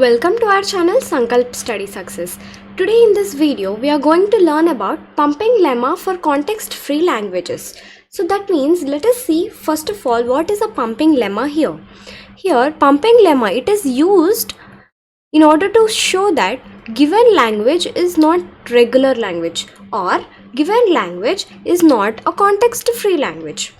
Welcome to our channel Sankalp Study Success. Today in this video we are going to learn about pumping lemma for context free languages. So that means let us see first of all what is a pumping lemma here. Here pumping lemma, it is used in order to show that given language is not regular language or given language is not a context free language.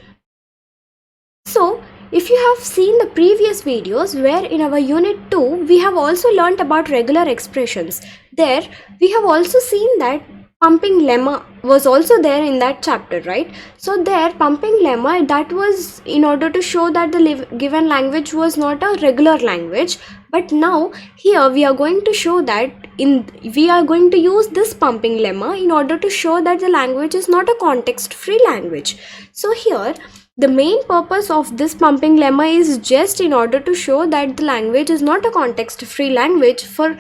So if you have seen the previous videos where in our unit 2 we have also learnt about regular expressions, there we have also seen that pumping lemma was also there in that chapter, right? So there pumping lemma, that was in order to show that the given language was not a regular language, but now here we are going to show that we are going to use this pumping lemma in order to show that the language is not a context free language. So here the main purpose of this pumping lemma is just in order to show that the language is not a context free language. For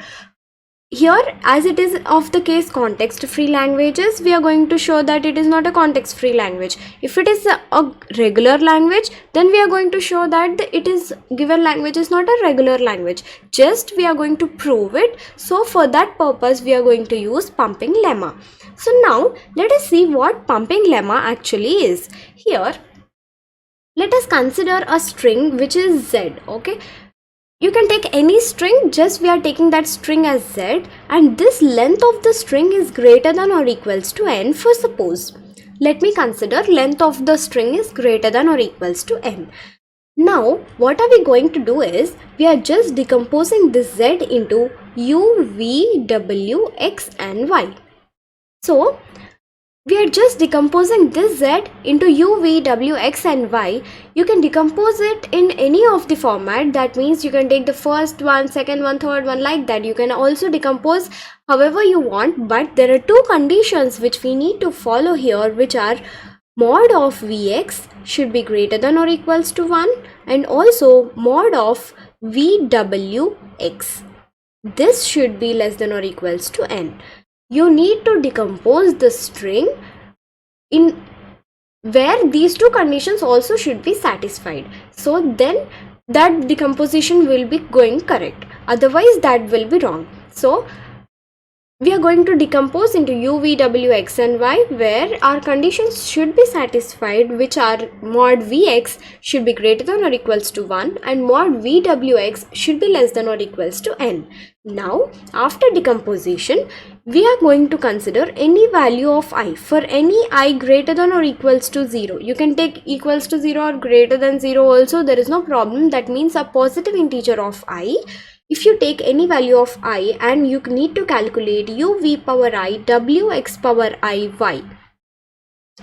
here, as it is of the case context free languages, we are going to show that it is not a context free language. If it is a regular language, then we are going to show that it is given language is not a regular language. Just we are going to prove it. So for that purpose we are going to use pumping lemma. So now let us see what pumping lemma actually is. Here let us consider a string which is z. Okay, you can take any string, just we are taking that string as z, and this length of the string is greater than or equals to n. For suppose, let me consider length of the string is greater than or equals to n. Now what are we going to do is we are just decomposing this z into u, v, w, x and y. So we are just decomposing this z into u, v, w, x and y. You can decompose it in any of the format. That means you can take the first one, second one, third one, like that. You can also decompose however you want, but there are two conditions which we need to follow here, which are mod of vx should be greater than or equals to 1 and also mod of vwx. This should be less than or equals to n. You need to decompose the string in where these two conditions also should be satisfied. So then that decomposition will be going correct. Otherwise that will be wrong. So we are going to decompose into u, v, w, x and y where our conditions should be satisfied, which are mod vx should be greater than or equals to 1 and mod vwx should be less than or equals to n. Now after decomposition we are going to consider any value of I. For any I greater than or equals to 0, you can take equals to 0 or greater than 0 also, there is no problem. That means a positive integer of I. If you take any value of I and you need to calculate u, v power I, w, x power I, y.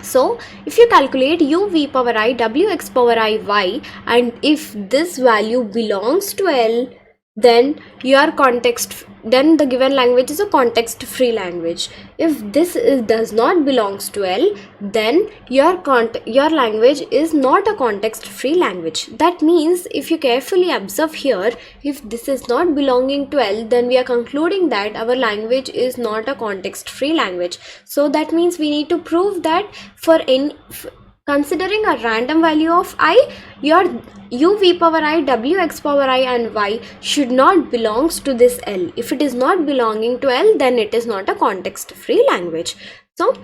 So if you calculate u, v power I, w, x power I, y, and if this value belongs to L, then the given language is a context free language. If this does not belongs to L, then your language is not a context free language. That means if you carefully observe here, if this is not belonging to L, then we are concluding that our language is not a context free language. So that means we need to prove that for any considering a random value of I, your u, v power I, w, x power I and y should not belongs to this L. If it is not belonging to L, then it is not a context free language. So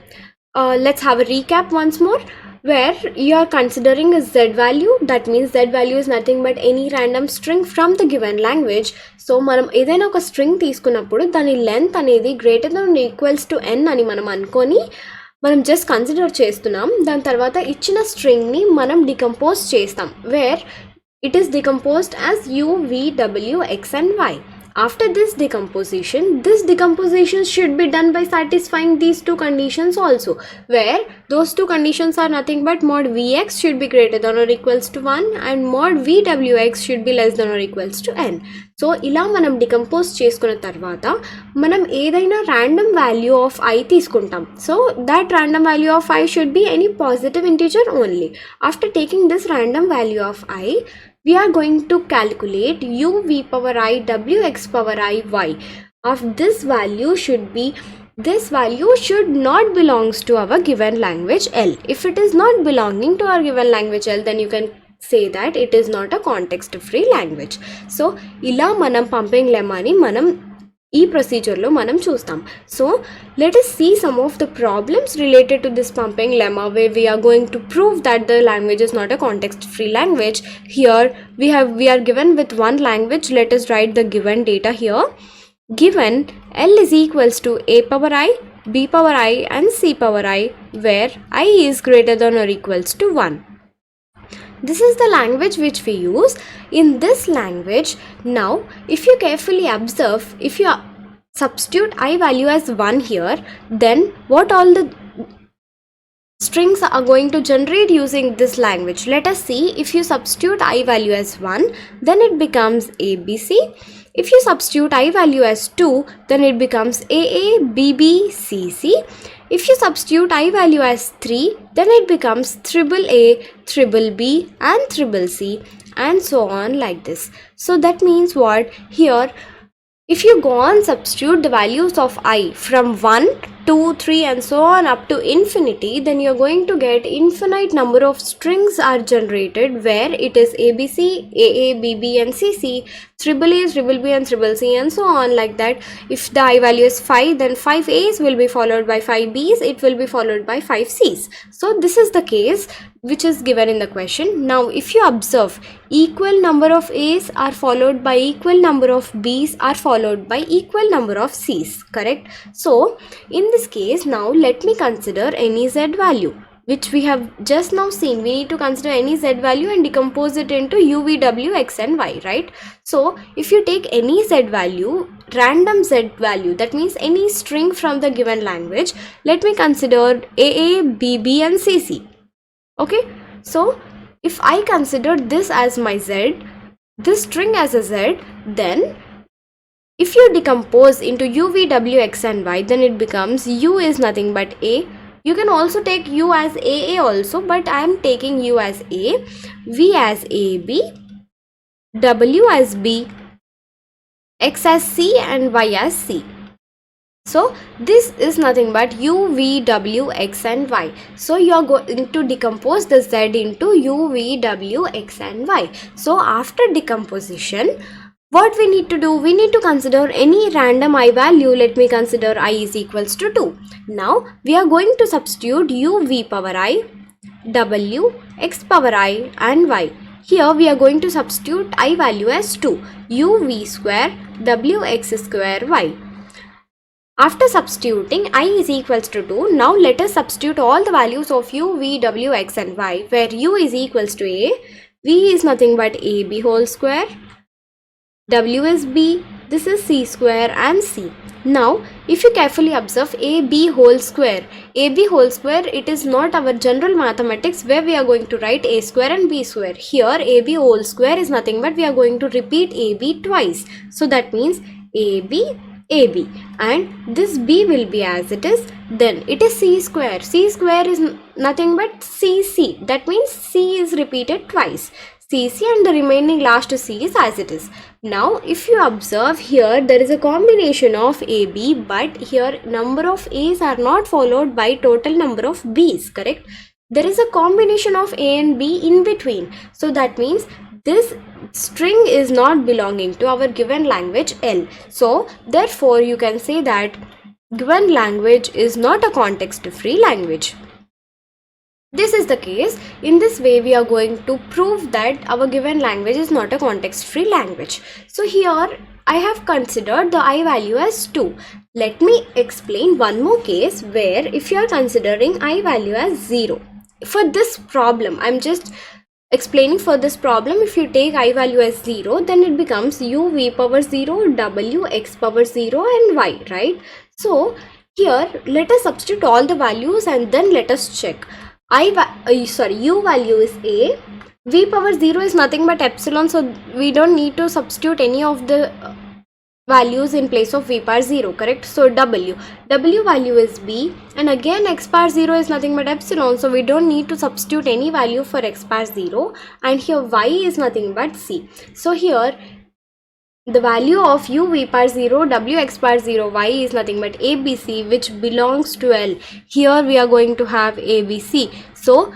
let's have a recap once more, where you are considering a z value. That means z value is nothing but any random string from the given language. So మనం ఏదైనా ఒక string తీసుకున్నప్పుడు దాని length అనేది greater than or equals to n అని మనం అనుకొని మనం జస్ట్ కన్సిడర్ చేస్తున్నాం. దాని తర్వాత ఇచ్చిన స్ట్రింగ్ని మనం డికంపోజ్ చేస్తాం, where it is decomposed as u, v, w, x and y. After this decomposition should be done by satisfying these two conditions also, where those two conditions are nothing but mod vx should be greater than or equals to 1 and mod vwx should be less than or equals to n. So ఇలా మనం decompose చేసుకున్న తర్వాత మనం ఏదైనా random value of I తీసుకుంటాం. So that random value of I should be any positive integer only. After taking this random value of I, we are going to calculate u, v power I, w, x power I, y. Of this value should not belongs to our given language L. If it is not belonging to our given language L, then you can say that it is not a context free language. So ila manam pumping lemma ni manam ఈ ప్రొసీజర్లో మనం చూస్తాం. So let us see some of the problems related to this pumping lemma where we are going to prove that the language is not a context free language. Here we are given with one language. Let us write the given data here. Given L is equals to a power I, b power I and c power I, where I is greater than or equals to 1. This is the language which we use. In this language, now if you carefully observe, if you substitute I value as 1 here, then what all the strings are going to generate using this language? Let us see. If you substitute I value as 1, then it becomes ABC. If you substitute I value as 2, then it becomes AA, BB, CC. If you substitute I value as 3, then it becomes triple A, triple B and triple C and so on like this. So that means what? Here if you go on substitute the values of I from 1, 2, 3 and so on up to infinity, then you're going to get infinite number of strings are generated where it is ABC, AA, BB and CC, triple A, triple B and triple C and so on like that. If the I value is 5, then 5 A's will be followed by 5 B's, it will be followed by 5 C's. So this is the case which is given in the question. Now if you observe, equal number of A's are followed by equal number of B's are followed by equal number of C's, correct? So in this case, now let me consider any z value which we have just now seen. We need to consider any z value and decompose it into u, v, w, x and y, right? So if you take any z value, random z value, that means any string from the given language, let me consider AA, BB and CC. Okay, so if I consider this as my z, this string as a z, then if you decompose into u, v, w, x and y, then it becomes u is nothing but a. You can also take u as AA also, but I am taking u as a, v as ab, w as b, x as c and y as c. So this is nothing but u, v, w, x and y. So you are going to decompose the z into u, v, w, x and y. So after decomposition, what we need to do? We need to consider any random I value. Let me consider I is equals to 2. Now we are going to substitute u, v power I, w, x power I and y. Here we are going to substitute I value as 2, u, v square, w, x square, y. After substituting I is equals to 2, now let us substitute all the values of u, v, w, x and y, where u is equals to a, v is nothing but ab whole square, w is b, this is c square and c. Now if you carefully observe ab whole square, it is not our general mathematics where we are going to write a square and b square. Here ab whole square is nothing but we are going to repeat ab twice. So that means ab, and this b will be as it is. Then it is c square. C square is nothing but cc. That means c is repeated twice. CC and the remaining last C is as it is. Now if you observe here, there is a combination of AB, but here number of A's are not followed by total number of B's, correct? There is a combination of A and B in between. So that means this string is not belonging to our given language L. So therefore you can say that given language is not a context free language. This is the case. In this way we are going to prove that our given language is not a context free language. So here I have considered the I value as 2. Let me explain one more case where if you are considering I value as 0. For this problem, I am just explaining for this problem. If you take I value as 0, then it becomes u, v power 0, w, x power 0 and y, right? So here let us substitute all the values and then let us check. U value is a, v power 0 is nothing but epsilon, so we don't need to substitute any of the values in place of v power 0, correct? So w value is b, and again x power 0 is nothing but epsilon, so we don't need to substitute any value for x power 0, and here y is nothing but c. So here the value of u v power 0, w x power 0, y is nothing but abc, which belongs to L. Here we are going to have abc. So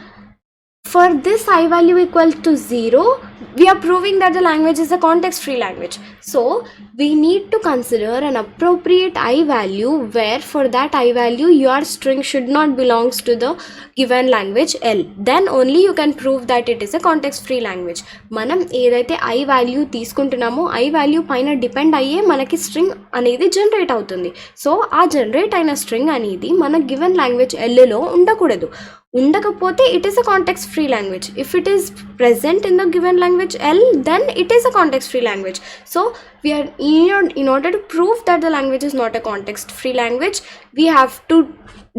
For this I value equal to 0, we are proving that the language is a context-free language. So we need to consider an appropriate I value where for that I value your string should not belongs to the given language L. Then only you can prove that it is a context-free language. మనం ఏదైతే I value తీసుకుంటున్నామో I value పైన depend అయ్యే మనకి string అనేది generate అవుతుంది. So ఆ generate అయిన string అనేది మన గివెన్ లాంగ్వేజ్ Lలో ఉండకూడదు. ఉండకపోతే it is a context free language. If it is present in the given language L, then it is a context free language. So we are in order to prove that the language is not a context free language, we have to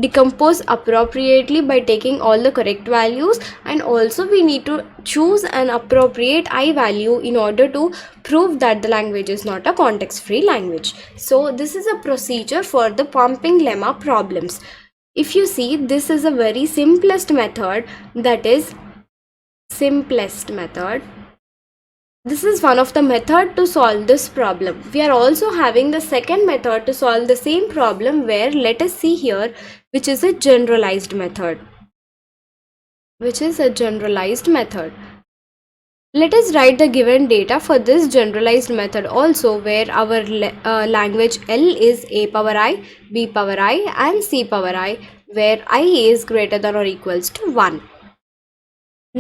decompose appropriately by taking all the correct values, and also we need to choose an appropriate I value in order to prove that the language is not a context free language. So this is a procedure for the pumping lemma problems. If you see, this is a very simplest method, that is simplest method. This is one of the method to solve this problem. We are also having the second method to solve the same problem, where let us see here, which is a generalized method. Let us write the given data for this generalized method also, where our language L is a power I, b power I and c power I, where I is greater than or equals to 1.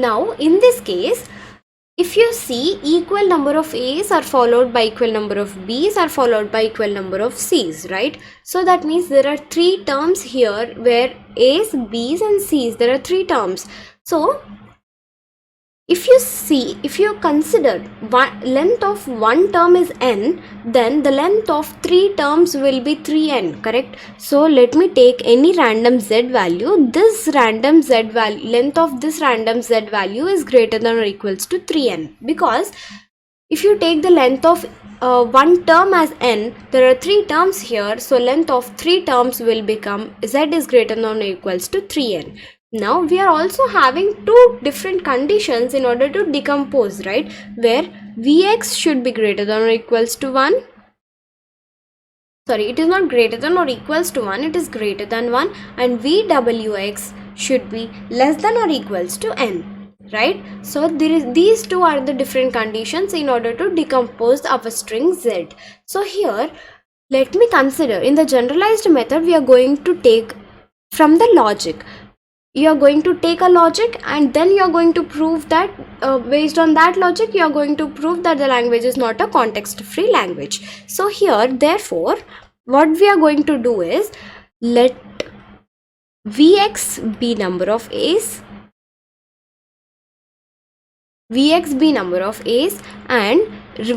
Now in this case, if you see, equal number of A's are followed by equal number of B's are followed by equal number of C's, right? So that means there are 3 terms here, where A's, B's and C's, there are 3 terms. So if you consider length of one term is n, then the length of 3 terms will be 3n, correct? So let me take any random z value. This random z value, length of this random z value is greater than or equals to 3n, because if you take the length of one term as n, there are 3 terms here, so length of 3 terms will become z is greater than or equals to 3n. Now we are also having 2 different conditions in order to decompose, right? Where Vx should be greater than or equals to 1. Sorry, it is not greater than or equals to 1, it is greater than 1, and Vwx should be less than or equals to n, right? So these 2 are the different conditions in order to decompose our string z. So here, let me consider, in the generalized method we are going to take from the logic. You are going to take a logic, and then you are going to prove that based on that logic you are going to prove that the language is not a context free language. So here, therefore, what we are going to do is, let Vx be number of A's, and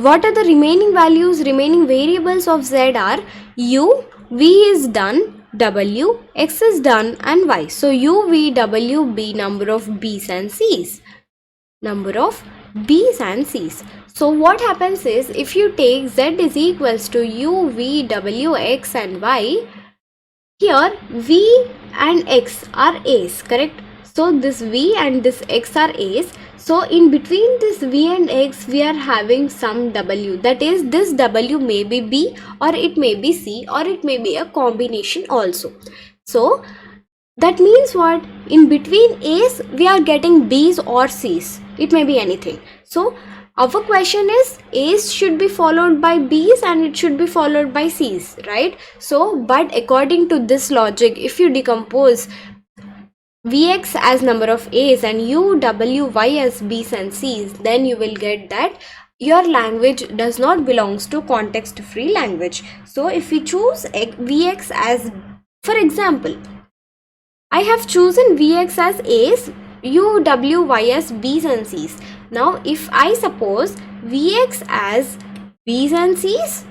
what are the remaining values? Remaining variables of z are u, v is done, w, x is done, and y. So u, v, w, b, number of b's and c's. So what happens is, if you take z is equals to u, v, w, x and y, here v and x are a's, correct? So this v and this x are a's. So in between this v and x, we are having some w, that is, this w may be b, or it may be c, or it may be a combination also. So that means what? In between a's, we are getting b's or c's, it may be anything. So our question is, a's should be followed by b's and it should be followed by c's, right? So, but according to this logic, if you decompose Vx as number of A's and U, W, Y as B's and C's, then you will get that your language does not belongs to context free language. So if we choose Vx as, for example, I have chosen Vx as A's, U, W, Y as B's and C's. Now if I suppose Vx as B's and C's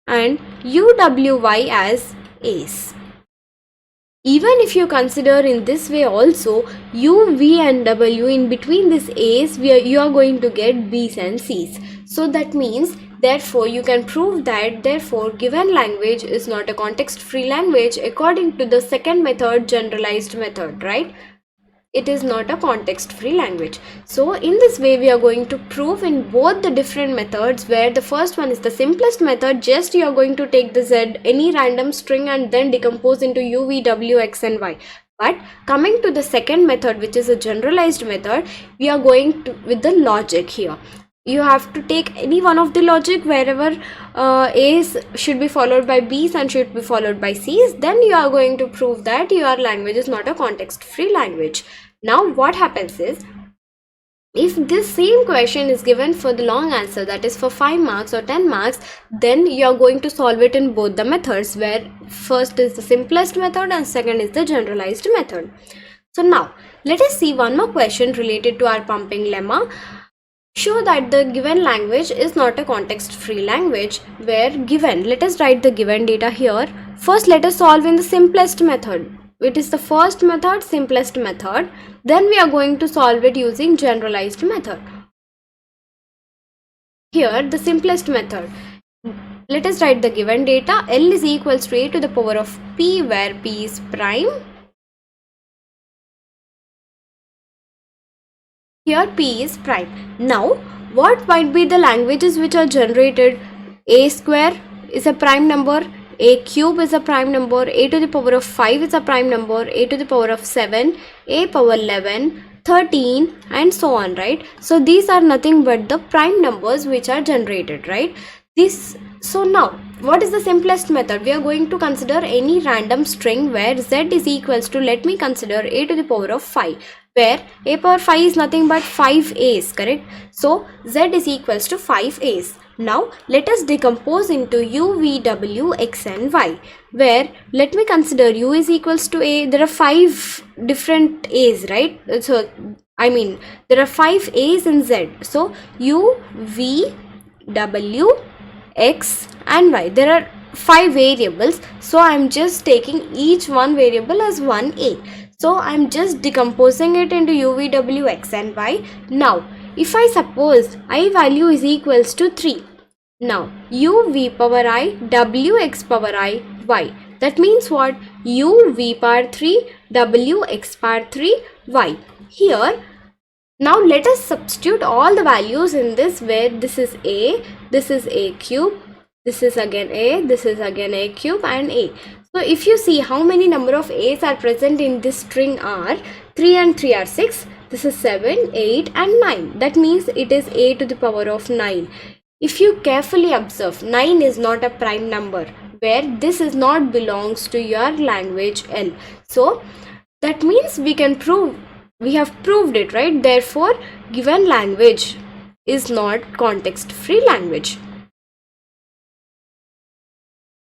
and U, W, Y as A's, even if you consider in this way also, U, V and W, in between this A's, you are going to get B's and C's. So that means, therefore, you can prove that, therefore, given language is not a context free language according to the second method, generalized method, right? It is not a context free language. So in this way, we are going to prove in both the different methods, where the first one is the simplest method, just you are going to take the z, any random string, and then decompose into u, v, w, x and y. But coming to the second method, which is a generalized method, we are going to with the logic here. You have to take any one of the logic wherever A's should be followed by B's and should be followed by C's. Then you are going to prove that your language is not a context-free language. Now what happens is, if this same question is given for the long answer, that is for 5 marks or 10 marks, then you are going to solve it in both the methods, where first is the simplest method and second is the generalized method. So now let us see one more question related to our pumping lemma. Show that the given language is not a context-free language, where given, let us write the given data here. First let us solve in the simplest method. It is the first method, simplest method. Then we are going to solve it using generalized method. Here the simplest method. Let us write the given data. L is equals to a to the power of p, where p is prime. Here p is prime. Now what might be the languages which are generated? A square is a prime number, a cube is a prime number, a to the power of 5 is a prime number, a to the power of 7, a power 11, 13 and so on, right? So these are nothing but the prime numbers which are generated, right? So now what is the simplest method? We are going to consider any random string where z is equals to, let me consider a to the power of 5, where a power 5 is nothing but 5 a's, correct? So z is equals to 5 a's. Now let us decompose into u, v, w, x and y, where let me consider u is equals to a. There are 5 different a's, right? So I mean there are 5 a's in z. So u, v, w, x and y. There are 5 variables. So I am just taking each one variable as one a. So I am just decomposing it into u, v, w, x and y. Now if I suppose I value is equals to 3. Now u v power I, w x power I, y. That means what? U v power 3, w x power 3, y. Here now let us substitute all the values in this, where this is a cube, this is again a, this is again a cube and a. So if you see how many number of a's are present in this string are 3 and 3 are 6. This is 7, 8 and 9. That means it is a to the power of 9. If you carefully observe, 9 is not a prime number, where this is not belongs to your language L. So that means we have proved it, right? Therefore given language is not context-free language.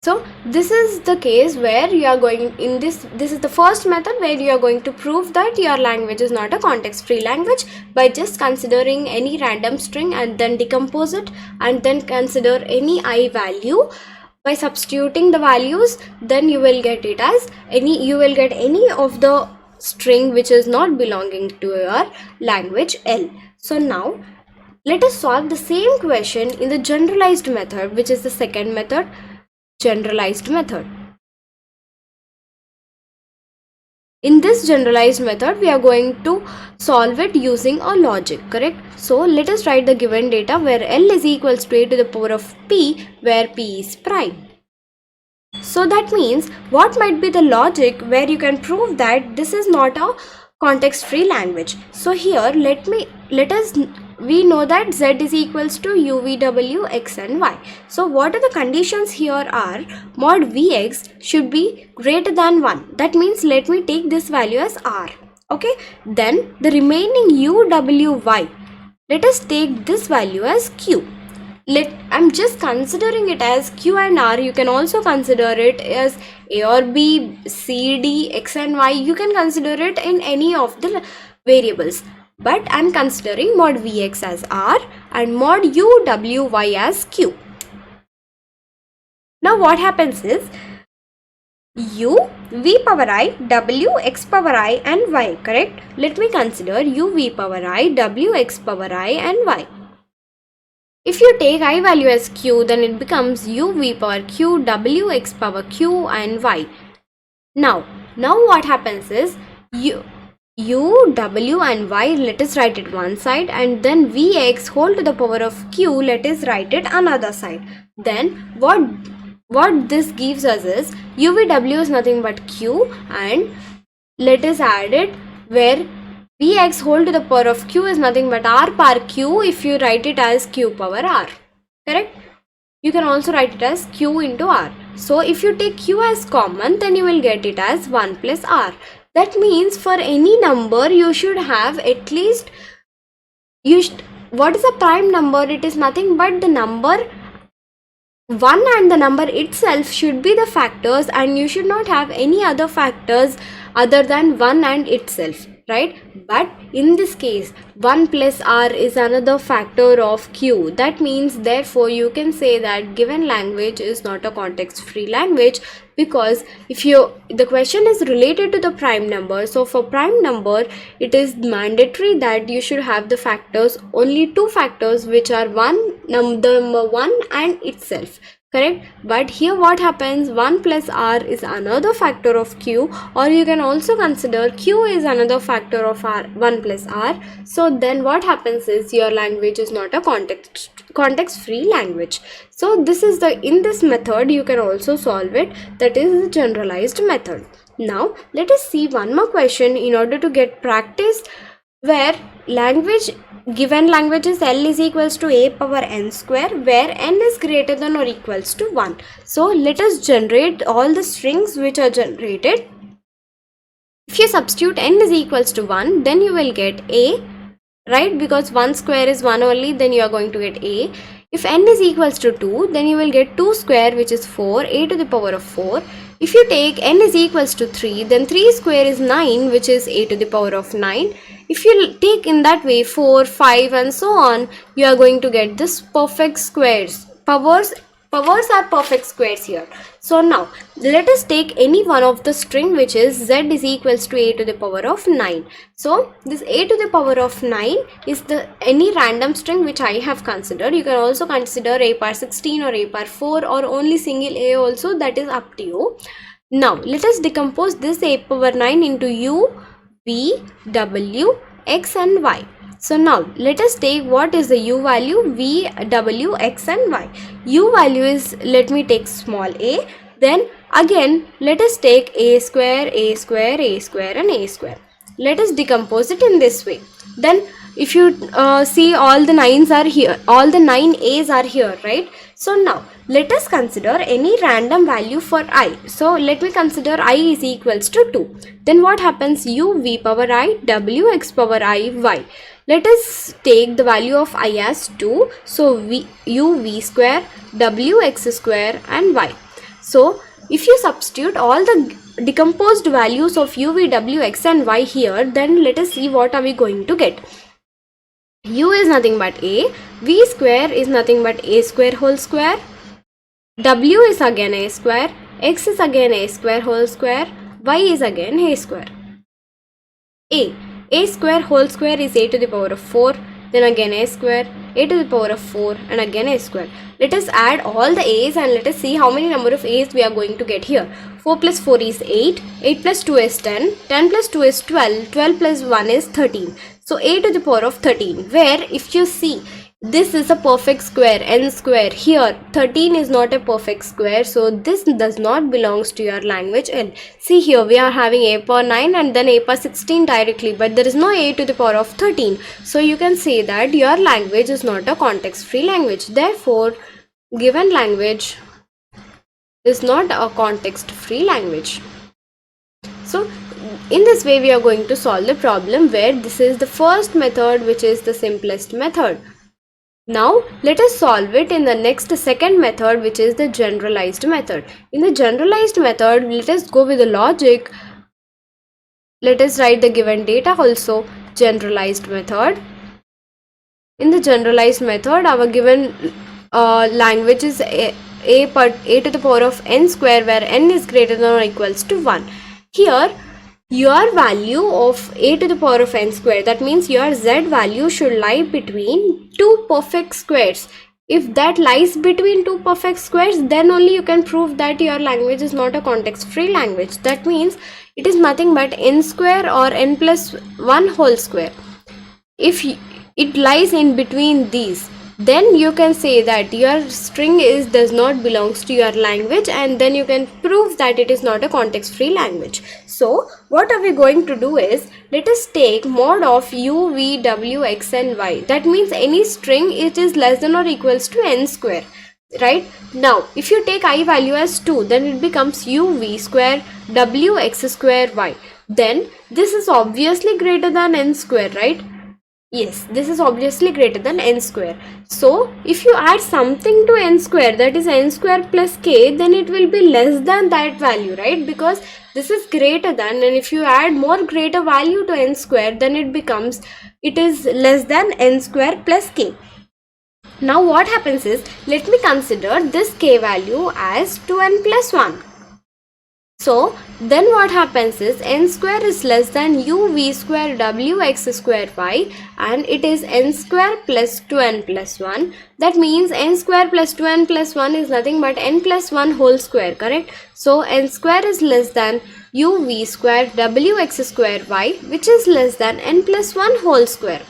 So this is the case where you are going in this is the first method where you are going to prove that your language is not a context-free language by just considering any random string and then decompose it and then consider any I value. By substituting the values, then you will get it as any of the string which is not belonging to your language L. So now let us solve the same question in the generalized method, which is the second method, generalized method. In this generalized method, we are going to solve it using a logic, correct? So let us write the given data where L is equals to a to the power of p, where p is prime. So that means what might be the logic where you can prove that this is not a context-free language? So here we know that z is equals to u, v, w, x and y. So what are the conditions here are mod vx should be greater than 1. That means let me take this value as r. Okay, then the remaining u, w, y, let us take this value as q. I'm just considering it as q and r. You can also consider it as a or b, c, d, x and y. You can consider it in any of the variables. But I'm considering mod vx as r and mod u, w, y as q. Now what happens is u, v power I, w, x power I and y, correct? Let me consider u, v power I, w, x power I and y. If you take I value as q, then it becomes u, v power q, w, x power q and y. Now what happens is u, w and y, let us write it one side, and then vx whole to the power of q, let us write it another side. Then what this gives us is u, v, w is nothing but q and let us add it, where Vx whole to the power of q is nothing but r power q if you write it as q power r. Correct? You can also write it as q into r. So if you take q as common, then you will get it as 1 plus r. That means for any number you should have at least, what is a prime number? It is nothing but the number 1 and the number itself should be the factors, and you should not have any other factors other than 1 and itself, right? But in this case 1 plus r is another factor of q. That means therefore you can say that given language is not a context free language, because if the question is related to the prime number, so for prime number it is mandatory that you should have the factors, only two factors, which are number 1 and itself. Correct? But here what happens, 1 plus r is another factor of q, or you can also consider q is another factor of r, 1 plus r. So then what happens is your language is not a context free language. So this is in this method you can also solve it, that is the generalized method. Now let us see one more question in order to get practice, where given language is L is equals to a power n square, where n is greater than or equals to 1. So let us generate all the strings which are generated. If you substitute n is equals to 1, then you will get a, right? Because 1 square is 1 only, then you are going to get a. If n is equals to 2, then you will get 2 square, which is 4, a to the power of 4. If you take n is equals to 3, then 3 square is 9, which is a to the power of 9. If you take in that way 4, 5 and so on, you are going to get this perfect squares. Powers are perfect squares here. So now let us take any one of the string which is z is equals to a to the power of 9. So this a to the power of 9 is any random string which I have considered. You can also consider a power 16 or a power 4 or only single a also, that is up to you. Now let us decompose this a power 9 into u, v, w, x and y. So now let us take what is the u value, v, w, x and y. U value is, let me take small a, then again let us take a square, a square, a square and a square. Let us decompose it in this way. Then if you see, all the 9s are here, all the 9 a's are here, right? So now let us consider any random value for I. So let me consider I is equals to 2. Then what happens, u v power I, w x power I, y. Let us take the value of I as 2. So u v square, w x square and y. So if you substitute all the decomposed values of u, v, w, x and y here, then let us see what are we going to get. U is nothing but a, v square is nothing but a square whole square, w is again a square, x is again a square whole square, y is again a square. A square whole square is a to the power of 4, then again a square, a to the power of 4 and again a square. Let us add all the a's and let us see how many number of a's we are going to get here. 4 plus 4 is 8, 8 plus 2 is 10, 10 plus 2 is 12, 12 plus 1 is 13. So a to the power of 13, where if you see, this is a perfect square, n square. Here 13 is not a perfect square, so this does not belongs to your language L. See here, we are having a power 9 and then a power 16 directly, but there is no a to the power of 13. So you can say that your language is not a context free language. Therefore given language is not a context free language. So in this way we are going to solve the problem, where this is the first method, which is the simplest method. Now let us solve it in the second method, which is the generalized method. In the generalized method, let us go with the logic. Let us write the given data also. Generalized method. In the generalized method, our given language is a to the power of n square, where n is greater than or equals to 1. Here your value of a to the power of n square, that means your z value should lie between two perfect squares. If that lies between two perfect squares, then only you can prove that your language is not a context free language. That means it is nothing but n square or n plus 1 whole square. If it lies in between these, then you can say that your string does not belongs to your language, and then you can prove that it is not a context free language. So what are we going to do is, let us take mod of u, v, w, x and y. That means any string it is less than or equals to n square. Right now, if you take I value as 2, then it becomes u v square w x square y. Then this is obviously greater than n square, right? Yes, this is obviously greater than n square. So if you add something to n square, that is n square plus k, then it will be less than that value, right? Because this is greater than, and if you add more greater value to n square, then it is less than n square plus k. Now what happens is, let me consider this k value as 2n plus 1. So then what happens is, n square is less than u v square w x square y, and it is n square plus 2n plus 1. That means n square plus 2n plus 1 is nothing but n plus 1 whole square, correct? So n square is less than u v square w x square y, which is less than n plus 1 whole square.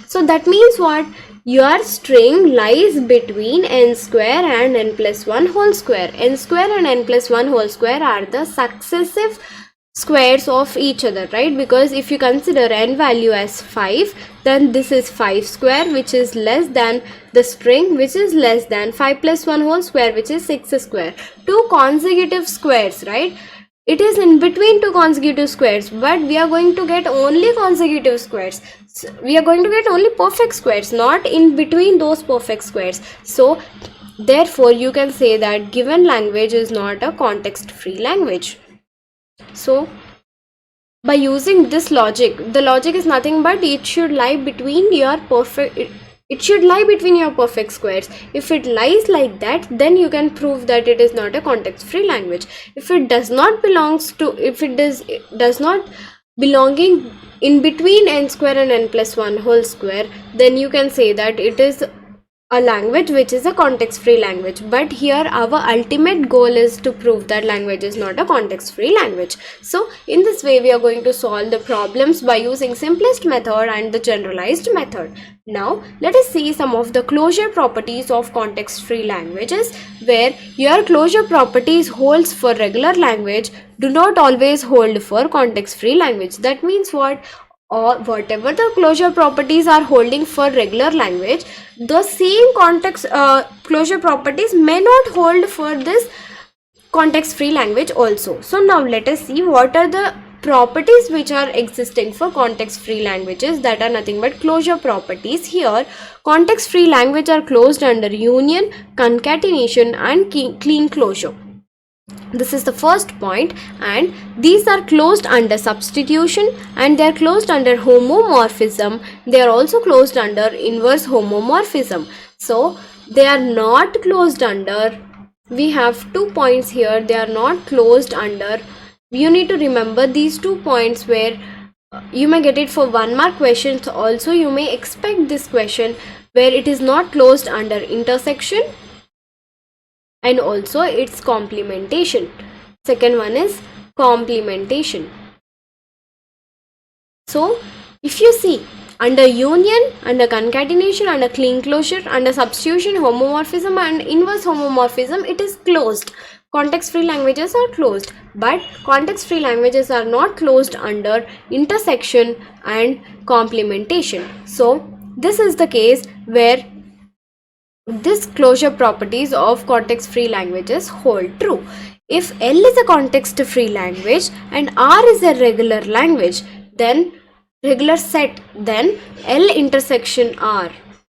So that means what? Your string lies between n square and n plus 1 whole square. N square and n plus 1 whole square are the successive squares of each other, right? Because if you consider n value as 5, then this is 5 square, which is less than the string, which is less than 5 plus 1 whole square, which is 6 square. Two consecutive squares, right? It is in between two consecutive squares, but we are going to get only consecutive squares. So we are going to get only perfect squares, not in between those perfect squares. So therefore you can say that given language is not a context free language. So by using this logic, the logic is nothing but it should lie between your perfect squares. If it lies like that, then you can prove that it is not a context free language. If it does not belonging in between n square and n plus 1 whole square, then you can say that it is a language which is a context free language. But here our ultimate goal is to prove that language is not a context free language. So in this way we are going to solve the problems by using simplest method and the generalized method. Now let us see some of the closure properties of context free languages, where your closure properties holds for regular language do not always hold for context free language. That means what? Or whatever the closure properties are holding for regular language, the same closure properties may not hold for this context free language also. So now let us see what are the properties which are existing for context free languages, that are nothing but closure properties. Here context free language are closed under union, concatenation and clean closure. This is the first point, and these are closed under substitution, and they are closed under homomorphism. They are also closed under inverse homomorphism. So they are not closed under, we have 2 points here, they are not closed under. You need to remember these 2 points, where you may get it for 1 mark questions. Also you may expect this question where it is not closed under intersection and also its complementation. Second one is complementation. So if you see, under union, under concatenation, under clean closure, under substitution, homomorphism and inverse homomorphism, it is closed. Context free languages are closed, but context free languages are not closed under intersection and complementation. So this is the case where this closure properties of context free languages hold true. If L is a context free language and R is a regular language, then regular set, then L intersection R.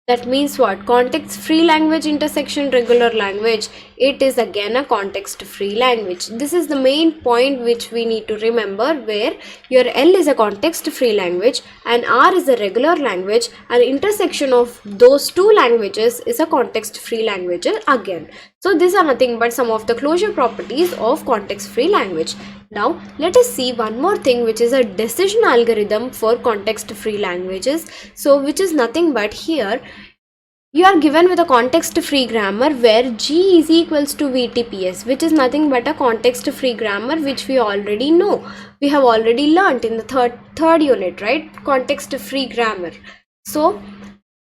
That means what? Context free language intersection regular language, it is again a context free language. This is the main point which we need to remember, where your L is a context free language and R is a regular language, and intersection of those two languages is a context free language again. So these are nothing but some of the closure properties of context free language. Now let us see one more thing, which is a decision algorithm for context free languages. So which is nothing but, here you are given with a context free grammar where G is equals to VTPS, which is nothing but a context free grammar which we already know. We have already learnt in the third unit, right? Context free grammar. So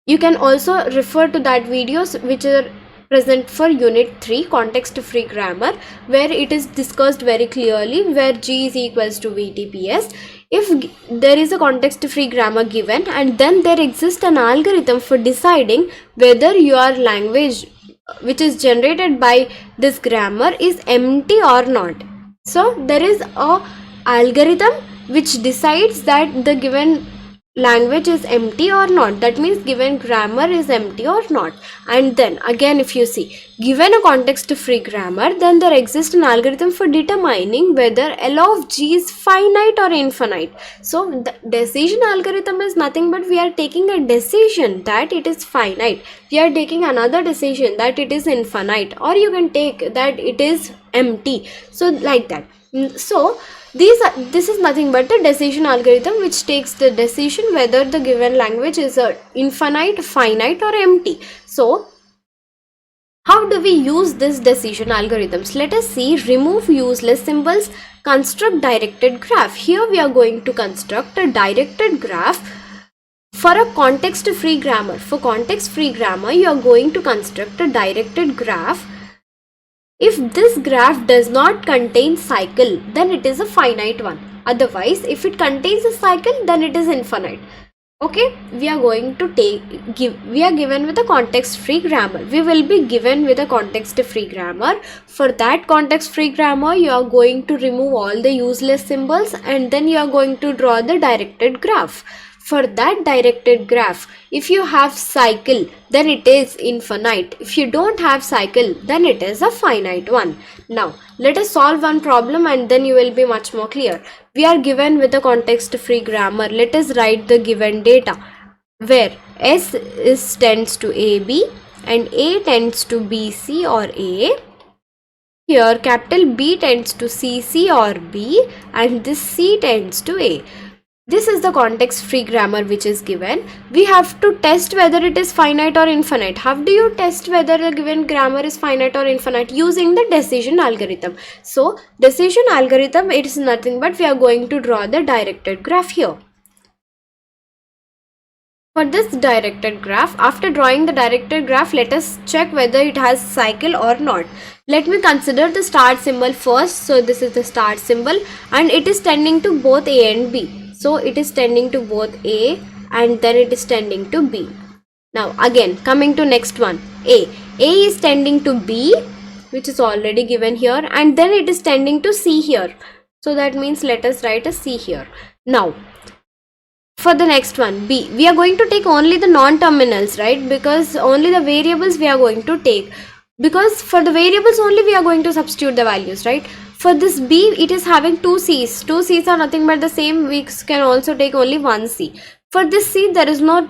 You can also refer to that videos which are present for unit 3 context free grammar, where it is discussed very clearly, where G is equals to VTPS. If there is a context free grammar given, and then there exists an algorithm for deciding whether your language which is generated by this grammar is empty or not. So there is a algorithm which decides that the given language is empty or not. That means given grammar is empty or not. And then again, if you see, given a context free grammar, then there exists an algorithm for determining whether L of G is finite or infinite. So the decision algorithm is nothing but we are taking a decision that it is finite, we are taking another decision that it is infinite, or you can take that it is empty. So like that. So this is nothing but the decision algorithm which takes the decision whether the given language is infinite, finite or empty. So how do we use this decision algorithms? Let us see. Remove useless symbols, construct directed graph. Here we are going to construct a directed graph for a context free grammar. For context free grammar, you are going to construct a directed graph. If this graph does not contain cycle, then it is a finite one. Otherwise, if it contains a cycle, then it is infinite. Okay, we are going to we are given with a context free grammar. We will be given with a context free grammar. For that context free grammar, you are going to remove all the useless symbols, and then you are going to draw the directed graph. For that directed graph, if you have cycle, then it is infinite. If you don't have cycle, then it is a finite one. Now, let us solve one problem and then you will be much more clear. We are given with a context free grammar. Let us write the given data, where S tends to AB and A tends to BC or A. Here capital B tends to CC or B, and this C tends to A. This is the context free grammar which is given. We have to test whether it is finite or infinite. How do you test whether a given grammar is finite or infinite? Using the decision algorithm. So decision algorithm, it is nothing but we are going to draw the directed graph here. For this directed graph, after drawing the directed graph, let us check whether it has cycle or not. Let me consider the start symbol first. So this is the start symbol and it is tending to both A and B. So it is tending to both A and then it is tending to B. Now again, coming to next one, A is tending to B, which is already given here, and then it is tending to C here. So that means let us write a C here. Now for the next one, B, we are going to take only the non-terminals, right? Because only the variables we are going to take. Because for the variables only we are going to substitute the values, right? For this B, it is having two C's. Two C's are nothing but the same. We can also take only one C. For this C, there is no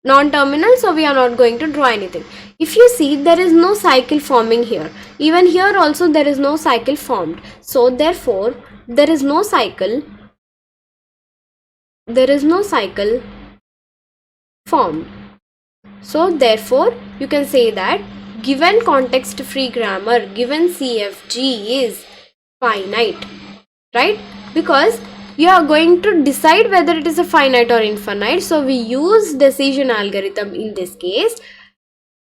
non-terminal, so we are not going to draw anything. If you see, there is no cycle forming here. Even here also there is no cycle formed. So therefore, there is no cycle. There is no cycle formed. So therefore, you can say that given context free grammar, given CFG is finite, right? Because you are going to decide whether it is a finite or infinite. So we use decision algorithm in this case.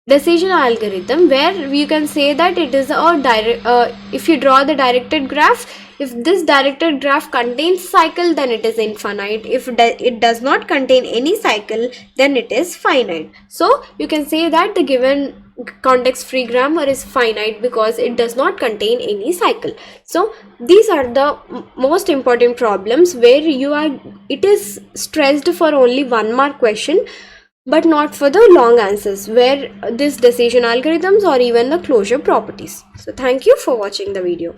Decision algorithm, where you can say that it is a direct, if you draw the directed graph, if this directed graph contains cycle, then it is infinite. If it does not contain any cycle, then it is finite. So you can say that the given context free grammar is finite because it does not contain any cycle. So these are the most important problems where it is stressed for only 1 mark question, but not for the long answers where this decision algorithms or even the closure properties. So thank you for watching the video.